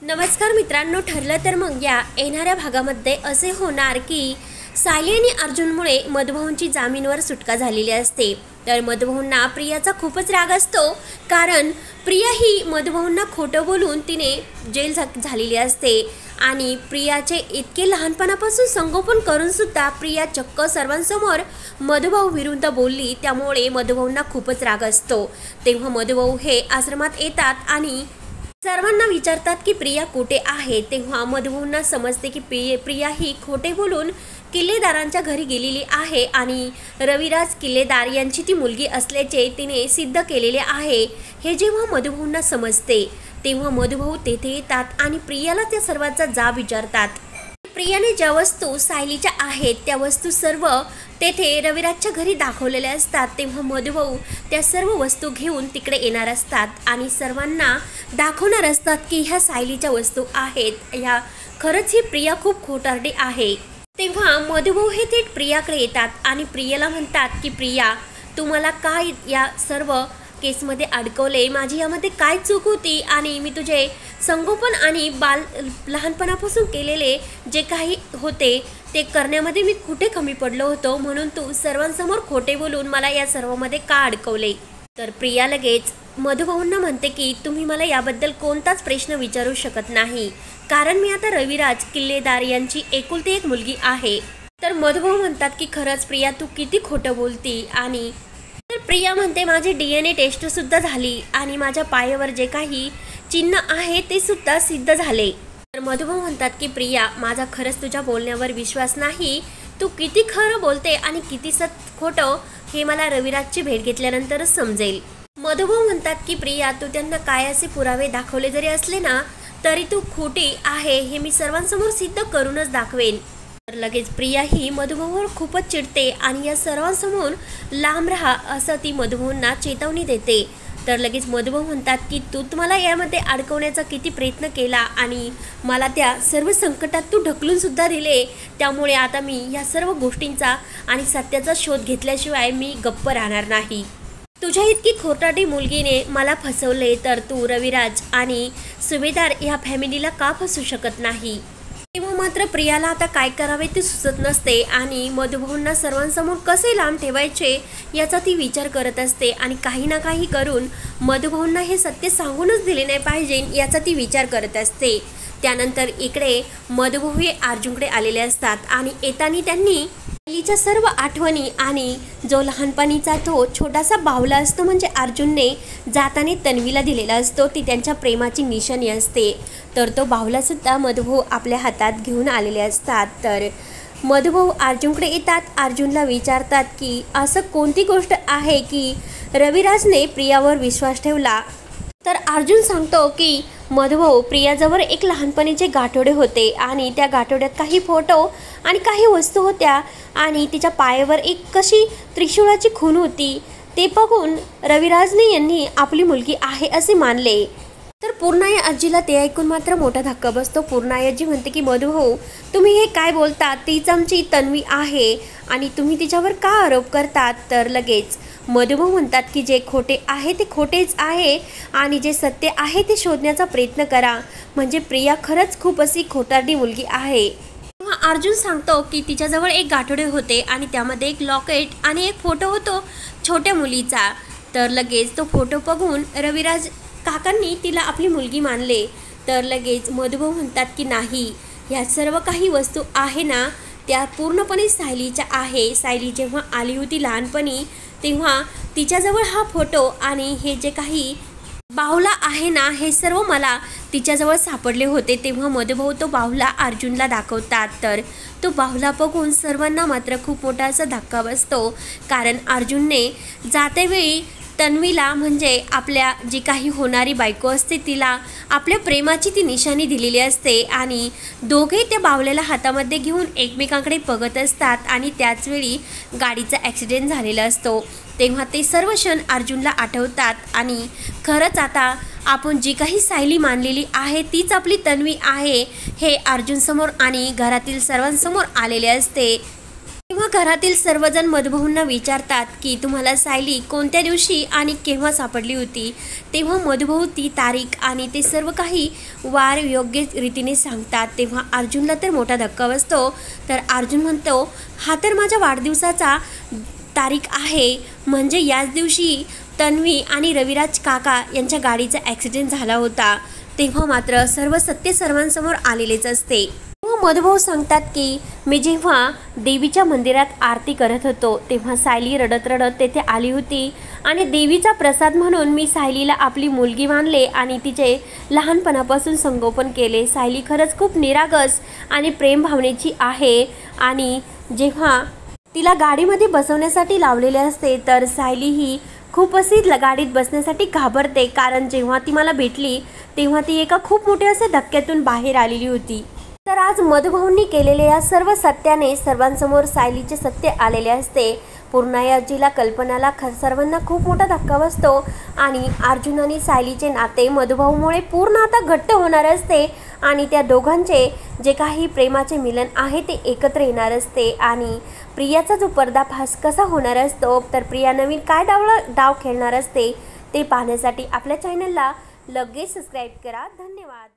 नमस्कार मित्रांनो, ठरलं तर मग या येणाऱ्या भागामध्ये असे होणार की सायली आणि अर्जुनमुळे मधुभाऊंची जामीनवर सुटका झालेली असते। तर मधुभाऊंना प्रियाचा खूपच राग असतो, कारण प्रिया ही मधुभाऊंना खोटं बोलून तिने जेल झालेली असते आणि प्रियाचे इतके लहानपणापासून संगोपन करून सुद्धा प्रिया चक्क सर्वांसमोर मधुभाऊ विरुद्ध बोलली, त्यामुळे मधुभाऊंना खूपच राग असतो। तेव्हा मधुभाऊ हे आश्रमात येतात आणि सर्वांना विचारतात की प्रिया कुठे आहे। तेव्हा मधुभाऊंना समजते की प्रिया ही खोटे बोलून किल्लेदारांच्या घरी गेलेली आहे आणि रविराज किल्लेदार यांची ती मुलगी असल्याचे तिने सिद्ध केलेले आहे। हे जेव्हा मधुभाऊंना समजते तेव्हा मधुभाऊ तेथे येतात आणि प्रियाला त्या सर्वांचा जाब विचारतात। प्रियाने ज्या वस्तू सायलीच्या आहेत त्या वस्तू सर्व तेथे रविराजच्या घरी दाखवलेल्या असतात। तेव्हा मधुभाऊ त्या सर्व वस्तू घेऊन तिकडे येणार असतात आणि सर्वांना दाखवणार असतात की ह्या सायलीच्या वस्तू आहेत, ह्या खरंच ही प्रिया खूप खोटारडी आहे। तेव्हा मधुभाऊ हे थेट प्रियाकडे येतात आणि प्रियाला म्हणतात की प्रिया, तुम्हाला काय या सर्व केसमध्ये अडकवले, माझी यामध्ये काय चूक होती आणि मी तुझे संगोपन आणि लहानपणापासून केलेले जे काही होते ते करण्यामध्ये मी कुठे कमी पडलो होतो, म्हणून तू सर्वांसमोर खोटे बोलून मला या सर्वांमध्ये का अडकवले। तर प्रिया लगेच मधुभाऊंना म्हणते की तुम्ही मला याबद्दल कोणताच प्रश्न विचारू शकत नाही, कारण मी आता रविराज किल्लेदार यांची एकुलती एक मुलगी आहे। तर मधुभाऊ म्हणतात की खरंच प्रिया, तू किती खोटं बोलती। आणि तर प्रिया म्हणते माझी DNA टेस्ट सुद्धा झाली आणि माझ्या पायावर जे काही चिन्ह आहे ते सुद्धा सिद्ध झाले। तर मधुभाऊ म्हणतात की प्रिया, माझा खरंच तुझ्या बोलण्यावर विश्वास नाही, तू किती खरं बोलते आणि किती खोटं हे मला रविराजची भेट घेतल्यानंतरच समजेल। मधुभाऊ म्हणतात की प्रिया, तू त्यांना काय असे पुरावे दाखवले जरी असले ना तरी तू खोटी आहे हे मी सर्वांसमोर सिद्ध करूनच दाखवेन। तर लगेच प्रिया ही मधुभाऊवर खूपच चिडते आणि या सर्वांसमोर लांब राहा असं ती मधुभाऊंना चेतावणी देते। तर लगेच मधुभाऊ म्हणतात की तू मला यामध्ये अडकवण्याचा किती प्रयत्न केला आणि मला त्या सर्व संकटात तू ढकलून सुद्धा दिले, त्यामुळे आता मी या सर्व गोष्टींचा आणि सत्याचा शोध घेतल्याशिवाय मी गप्प राहणार नाही। तुझ्या इतकी खोटारडी मुलगीने मला फसवले, तर तू रविराज आणि सुभेदार या फॅमिलीला का फसू शकत नाही। तेव्हा मात्र प्रियाला आता काय करावे ते सुचत नसते आणि मधुभाऊंना सर्वांसमोर कसे लांब ठेवायचे याचा ती विचार करत असते आणि काही ना काही करून मधुभाऊंना हे सत्य सांगूनच दिले नाही पाहिजे याचा ती विचार करत असते। त्यानंतर इकडे मधुभाऊ हे अर्जुनकडे आलेले असतात आणि येताना त्यांनी सायलीच्या सर्व आठवणी आणि जो लहानपणीचा तो छोटासा बाहुला असतो म्हणजे अर्जुनने जाताना तन्वीला दिलेला असतो, ती त्यांच्या प्रेमाची निशाणी असते। तर तो बाहुला सुद्धा मधुभाऊ आपल्या हातात घेऊन आलेले असतात। तर मधुभाऊ अर्जुनकडे येतात, अर्जुनला विचारतात की असं कोणती गोष्ट आहे की रविराजने प्रियावर विश्वास ठेवला। तर अर्जुन सांगतो की मधुभाऊ, प्रियाजवळ एक लहानपणीचे गाठोडे होते आणि त्या गाठोड्यात काही फोटो आणि काही वस्तू होत्या आणि तिच्या पायावर एक कशी त्रिशूळाची खून होती, ते बघून रविराजने यांनी आपली मुलगी आहे असे मानले। तर पूर्णाई आजीला ते ऐकून मात्र मोठा धक्का बसतो। पूर्णाई आजी म्हणते की मधुभाऊ, तुम्ही हे काय बोलता, तीच आमची तन्वी आहे आणि तुम्ही तिच्यावर का आरोप करतात। तर लगेच मधुभाऊ म्हणतात की जे खोटे आहे ते खोटेच आहे आणि जे सत्य आहे ते शोधण्याचा प्रयत्न करा, म्हणजे प्रिया खरंच खूप अशी खोटारडी मुलगी आहे। अर्जुन सांगतो की तिच्याजवळ एक गाठोडे होते आणि त्यामध्ये एक लॉकेट आणि एक फोटो होतो छोट्या मुलीचा। तर लगेच तो फोटो बघून रविराज काकांनी तिला आपली मुलगी मानले। तर लगेच मधुभाऊ म्हणतात की नाही, ह्या सर्व काही वस्तू आहे ना त्या पूर्णपणे सायलीच्या आहे। सायली जेव्हा आली होती लहानपणी तेव्हा तिच्याजवळ हा फोटो आणि हे जे काही बाहुला आहे ना हे सर्व मला तिच्याजवळ सापडले होते। तेव्हा मधुभाऊ तो बाहुला अर्जुनला दाखवतात। तर तो बाहुला बघून सर्वांना मात्र खूप मोठा असा धक्का बसतो, कारण अर्जुनने जातेवेळी तन्वीला म्हणजे आपल्या जी काही होणारी बायको असते तिला आपल्या प्रेमाची ती निशाणी दिलेली असते आणि दोघे त्या बाहुल्याला हातामध्ये घेऊन एकमेकांकडे बघत असतात आणि त्याचवेळी गाडीचा ॲक्सिडेंट झालेला असतो। तेव्हा ते सर्व क्षण अर्जुनला आठवतात आणि खरंच आता आपण जी काही सायली मानलेली आहे तीच आपली तन्वी आहे हे अर्जुनसमोर आणि घरातील सर्वांसमोर आलेले असते। तेव्हा घरातील सर्वजण मधुभाऊंना विचारतात की तुम्हाला सायली कोणत्या दिवशी आणि केव्हा सापडली होती. तेव्हा मधुभाऊ ती तारीख आणि ते सर्व काही वार योग्य रीतीने सांगतात. तेव्हा अर्जुनला तर मोठा धक्का बसतो. तर अर्जुन म्हणतो, हा तर माझ्या वाढदिवसाचा तारीख आहे, म्हणजे याच दिवशी तन्वी आणि रविराज काका यांच्या गाडीचा ॲक्सिडेंट झाला होता. तेव्हा मात्र सर्व सत्य सर्वांसमोर आलेलेच असते. मधुभाऊ सांगतात की मी जेव्हा देवीच्या मंदिरात आरती करत होतो तेव्हा सायली रडत रडत तेथे आली होती आणि देवीचा प्रसाद म्हणून मी सायलीला आपली मुलगी मानले आणि तिचे लहानपणापासून संगोपन केले. सायली खरंच खूप निरागस आणि प्रेम भावनेची आहे आणि जेव्हा तिला गाडीमध्ये बसवण्यासाठी लावलेले असते तर सायली ही खूप अशी गाडीत बसण्यासाठी घाबरते, कारण जेव्हा ती मला भेटली तेव्हा ती एका खूप मोठ्या अशा धक्क्यातून बाहेर आलेली होती. तर आज मधुभाऊंनी केलेल्या या सर्व सत्याने सर्वांसमोर सायलीचे सत्य आलेले असते. पूर्ण या आजीला कल्पनाला सर्वांना खूप मोठा धक्का बसतो आणि अर्जुन आणि सायलीचे नाते मधुभाऊमुळे पूर्ण आता घट्ट होणार असते आणि त्या दोघांचे जे काही प्रेमाचे मिलन आहे ते एकत्र येणार असते. आणि प्रियाचा जो पर्दाफाश कसा होणार असतो, तर प्रिया नवीन काय डाव खेळणार असते ते पाहण्यासाठी आपल्या चॅनलला लगेच सबस्क्राईब करा. धन्यवाद.